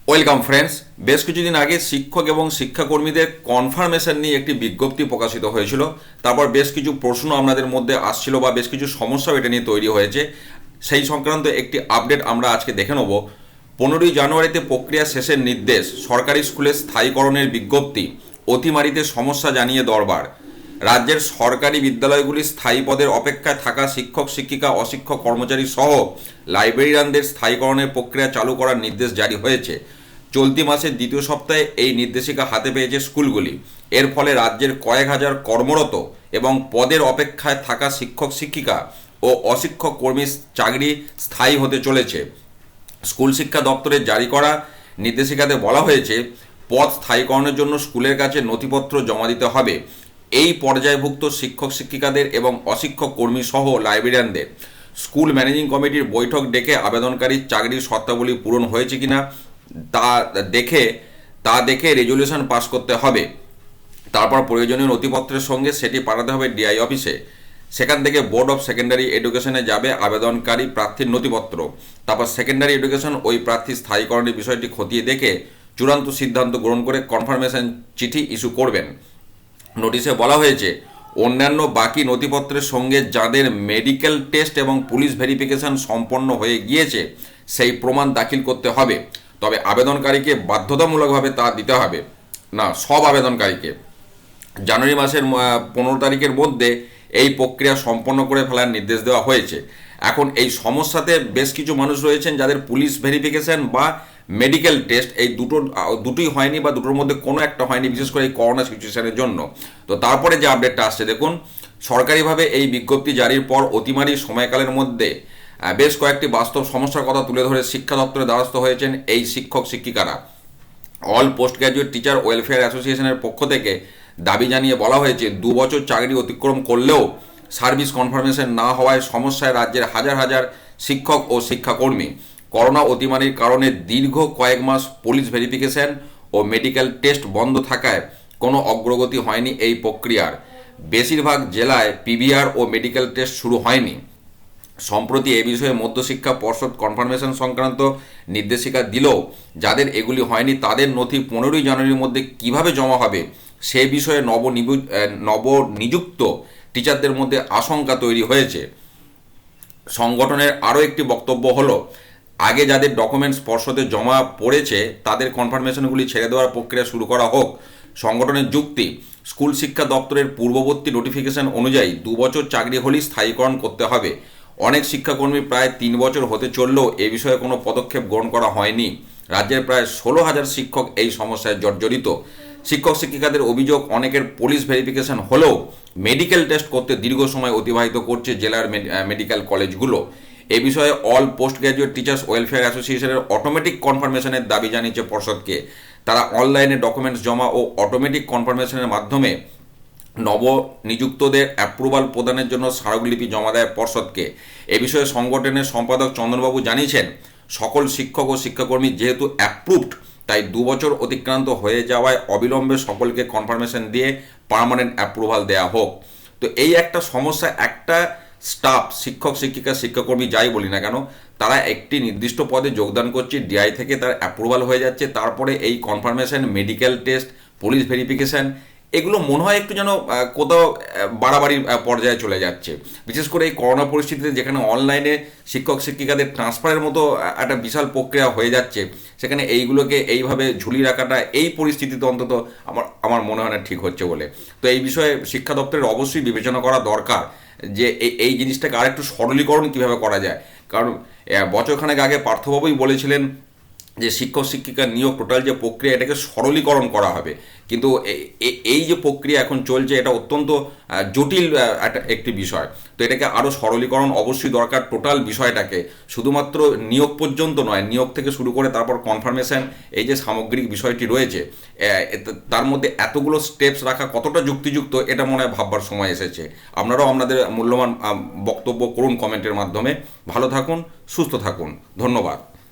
Welcome friends. বেশ কিছুদিন আগে শিক্ষক এবং শিক্ষাকর্মীদের কনফার্মেশন নিয়ে একটি বিজ্ঞপ্তি প্রকাশিত হয়েছিল। তারপর বেশ কিছু প্রশ্ন আপনাদের মধ্যে আসছিল বা বেশ কিছু সমস্যাও এটা নিয়ে তৈরি হয়েছে। সেই সংক্রান্ত একটি আপডেট আমরা আজকে দেখে নেব। 15ই জানুয়ারিতে প্রক্রিয়া শেষের নির্দেশ, সরকারি স্কুলে স্থায়ীকরণের বিজ্ঞপ্তি, অতিমারিতে সমস্যা জানিয়ে দরবার। রাজ্যের সরকারি বিদ্যালয়গুলির স্থায়ী পদের অপেক্ষায় থাকা শিক্ষক শিক্ষিকা অশিক্ষক কর্মচারী সহ লাইব্রেরিয়ানদের স্থায়ীকরণের প্রক্রিয়া চালু করার নির্দেশ জারি হয়েছে। চলতি মাসের দ্বিতীয় সপ্তাহে এই নির্দেশিকা হাতে পেয়েছে স্কুলগুলি। এর ফলে রাজ্যের কয়েক হাজার কর্মরত এবং পদের অপেক্ষায় থাকা শিক্ষক শিক্ষিকা ও অশিক্ষক কর্মীর চাকরি স্থায়ী হতে চলেছে। স্কুল শিক্ষা দপ্তরের জারি করা নির্দেশিকাতে বলা হয়েছে, পদ স্থায়ীকরণের জন্য স্কুলের কাছে নথিপত্র জমা দিতে হবে। এই পর্যায়ভুক্ত শিক্ষক শিক্ষিকাদের এবং অশিক্ষক কর্মী সহ লাইব্রেরিয়ানদের স্কুল ম্যানেজিং কমিটির বৈঠক ডেকে আবেদনকারীর চাকরির শর্তাবলী পূরণ হয়েছে কিনা তা দেখে রেজলিউশন পাস করতে হবে। তারপর প্রয়োজনীয় নথিপত্রের সঙ্গে সেটি পাঠাতে হবে ডিআই অফিসে। সেখান থেকে বোর্ড অফ সেকেন্ডারি এডুকেশনে যাবে আবেদনকারী প্রার্থীর নথিপত্র। তারপর সেকেন্ডারি এডুকেশন ওই প্রার্থীর স্থায়ীকরণের বিষয়টি খতিয়ে দেখে চূড়ান্ত সিদ্ধান্ত গ্রহণ করে কনফার্মেশন চিঠি ইস্যু করবেন। নোটিশে বলা হয়েছে, অন্যান্য বাকি নথিপত্রের সঙ্গে যাদের মেডিকেল টেস্ট এবং পুলিশ ভেরিফিকেশন সম্পন্ন হয়ে গিয়েছে সেই প্রমাণ দাখিল করতে হবে। তবে আবেদনকারীকে বাধ্যতামূলকভাবে তা দিতে হবে না, সব আবেদনকারীকে। জানুয়ারি মাসের 15 তারিখের মধ্যে এই প্রক্রিয়া সম্পন্ন করে ফেলার নির্দেশ দেওয়া হয়েছে। এখন এই সমস্যাতে বেশ কিছু মানুষ রয়েছেন যাদের পুলিশ ভেরিফিকেশন বা মেডিকেল টেস্ট এই দুটোই হয়নি বা দুটোর মধ্যে কোনো একটা হয়নি, বিশেষ করে এই করোনা সিচুয়েশনের জন্য। তো তারপরে যে আপডেটটা আসছে দেখুন, সরকারিভাবে এই বিজ্ঞপ্তি জারির পর অতিমারী সময়কালের মধ্যে বেশ কয়েকটি বাস্তব সমস্যার কথা তুলে ধরে শিক্ষা দপ্তরের দ্বারস্থ হয়েছেন এই শিক্ষক শিক্ষিকারা। All post graduate teacher welfare অ্যাসোসিয়েশনের পক্ষ থেকে দাবি জানিয়ে বলা হয়েছে, 2 বছর চাকরি অতিক্রম করলেও সার্ভিস কনফার্মেশন না হওয়ায় সমস্যায় রাজ্যের হাজার হাজার শিক্ষক ও শিক্ষাকর্মী। করোনা অতিমারির কারণে দীর্ঘ কয়েক মাস পুলিশ ভেরিফিকেশন ও মেডিকেল টেস্ট বন্ধ থাকায় কোনো অগ্রগতি হয়নি এই প্রক্রিয়ার। বেশিরভাগ জেলায় পিভিআর ও মেডিকেল টেস্ট শুরু হয়নি। সম্প্রতি এ বিষয়ে মধ্যশিক্ষা পর্ষদ কনফার্মেশন সংক্রান্ত নির্দেশিকা দিলেও যাদের এগুলি হয়নি তাদের নথি 15ই জানুয়ারির মধ্যে কিভাবে জমা হবে সে বিষয়ে নবনিযুক্ত টিচারদের মধ্যে আশঙ্কা তৈরি হয়েছে। সংগঠনের আরও একটি বক্তব্য হলো, আগে যাদের ডকুমেন্টস পর্ষদে জমা পড়েছে তাদের কনফার্মেশনগুলি ছেড়ে দেওয়ার প্রক্রিয়া শুরু করা হোক। সংগঠনের যুক্তি, স্কুল শিক্ষা দপ্তরের পূর্ববর্তী নোটিফিকেশন অনুযায়ী 2 বছর চাকরি হলেই স্থায়ীকরণ করতে হবে। অনেক শিক্ষাকর্মী প্রায় 3 বছর হতে চললেও এ বিষয়ে কোনো পদক্ষেপ গ্রহণ করা হয়নি। রাজ্যের প্রায় 16,000 শিক্ষক এই সমস্যায় জর্জরিত। শিক্ষক শিক্ষিকাদের অভিযোগ, অনেকের পুলিশ ভেরিফিকেশন হলেও মেডিকেল টেস্ট করতে দীর্ঘ সময় অতিবাহিত করছে জেলার মেডিকেল কলেজগুলো। এ বিষয়ে all post graduate teachers welfare অ্যাসোসিয়েশনের অটোমেটিক কনফার্মেশনের দাবি জানিয়েছে পর্ষদকে। তারা অনলাইনে ডকুমেন্টস জমা ও অটোমেটিক কনফার্মেশনের মাধ্যমে নবনিযুক্তদের অ্যাপ্রুভাল প্রদানের জন্য স্মারকলিপি জমা দেয় পর্ষদকে। এ বিষয়ে সংগঠনের সম্পাদক চন্দনবাবু জানিয়েছেন, সকল শিক্ষক ও শিক্ষাকর্মী যেহেতু অ্যাপ্রুভড, তাই 2 বছর অতিক্রান্ত হয়ে যাওয়ায় অবিলম্বে সকলকে কনফার্মেশন দিয়ে পার্মানেন্ট অ্যাপ্রুভাল দেওয়া হোক। তো এই একটা সমস্যা, একটা স্টাফ শিক্ষক শিক্ষিকা শিক্ষাকর্মী যাই বলি না কেন, তারা একটি নির্দিষ্ট পদে যোগদান করছে, ডিআই থেকে তার অ্যাপ্রুভাল হয়ে যাচ্ছে, তারপরে এই confirmation, medical test, police verification, এগুলো মনে হয় একটু যেন কোথাও বাড়াবাড়ির পর্যায়ে চলে যাচ্ছে। বিশেষ করে এই করোনা পরিস্থিতিতে যেখানে অনলাইনে শিক্ষক শিক্ষিকাদের ট্রান্সফারের মতো একটা বিশাল প্রক্রিয়া হয়ে যাচ্ছে, সেখানে এইগুলোকে এইভাবে ঝুলিয়ে রাখাটা এই পরিস্থিতিতে অন্তত আমার মনে হয় না ঠিক হচ্ছে বলে। তো এই বিষয়ে শিক্ষা দপ্তরের অবশ্যই বিবেচনা করা দরকার যে এই জিনিসটাকে আরেকটু সরলীকরণ কীভাবে করা যায়। কারণ বছরখানেক আগে পার্থবাবুই বলেছিলেন যে শিক্ষক শিক্ষিকা নিয়োগ টোটাল যে প্রক্রিয়া এটাকে সরলীকরণ করা হবে, কিন্তু এই যে প্রক্রিয়া এখন চলছে এটা অত্যন্ত জটিল একটি বিষয়। তো এটাকে আরও সরলীকরণ অবশ্যই দরকার। টোটাল বিষয়টাকে শুধুমাত্র নিয়োগ পর্যন্ত নয়, নিয়োগ থেকে শুরু করে তারপর কনফার্মেশন, এই যে সামগ্রিক বিষয়টি রয়েছে তার মধ্যে এতগুলো স্টেপস রাখা কতটা যুক্তিযুক্ত এটা মনে হয় ভাববার সময় এসেছে। আপনারাও আপনাদের মূল্যবান বক্তব্য করুন কমেন্টের মাধ্যমে। ভালো থাকুন, সুস্থ থাকুন, ধন্যবাদ।